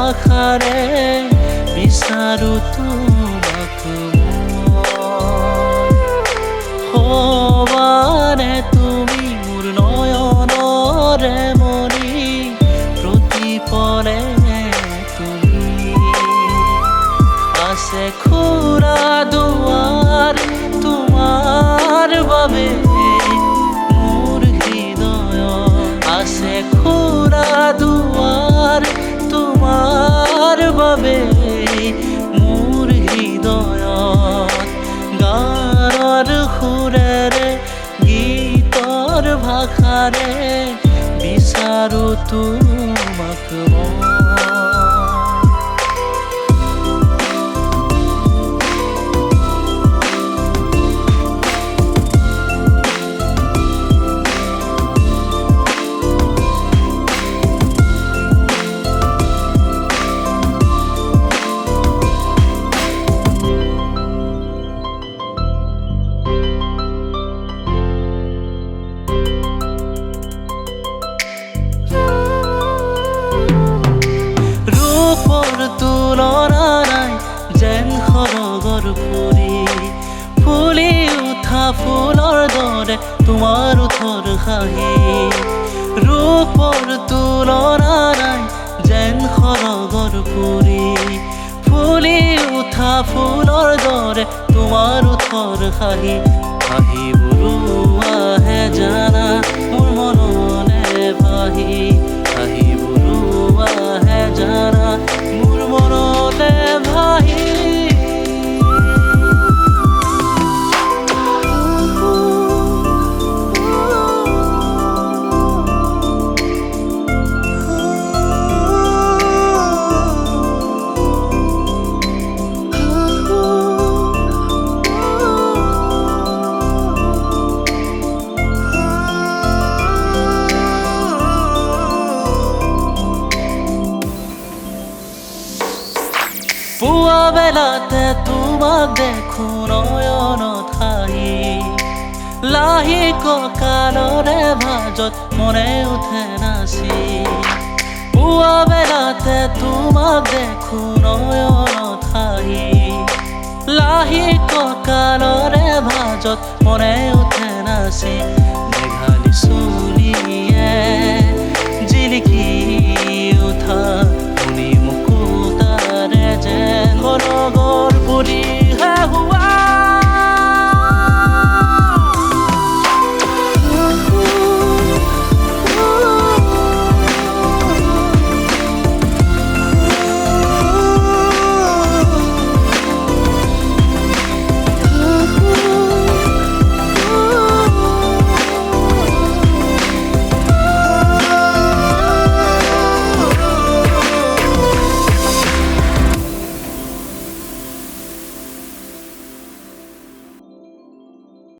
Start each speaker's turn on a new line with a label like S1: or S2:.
S1: ভাষাৰে বিচাৰো তোমাক হবানে তুমি মোৰ নয়নৰে মনি প্ৰতিপলে তুমি আছে খোলা দুৱাৰ তোমাৰ বাবে মোৰ হৃদয় আছে খোলা দুৱাৰ তোমাৰ বাবে মোৰ হৃদয়ত গানৰ সুৰেৰে গীতৰ ভাষাৰে বিচাৰো তোমাক তুলনা নাই যেন সৰগৰ ফুৰি ফুলি উঠা ফুলৰ দৰে তোমাৰ ওঠৰ হাঁহি ৰূপৰ তুলনা নাই যেন সৰগৰ ফুৰি ফুলি উঠা ফুলৰ দৰে তোমাৰ ওঠৰ হাঁহি হাঁহিবোৰো আহে জানা মোৰ মনলে ভাহি হাঁহিবোৰো আহে জানা মোৰ মনলে ভাহি পুৱা বেলাতে তোমাক দেখো নয়নত হাঁহি লাহি কঁকালৰে ভাজত মনে উঠে নাচি পুৱা বেলাতে তোমাক দেখো নয়নত হাঁহি লাহি কঁকালৰে ভাজত মনে উঠে নাচি মেঘালী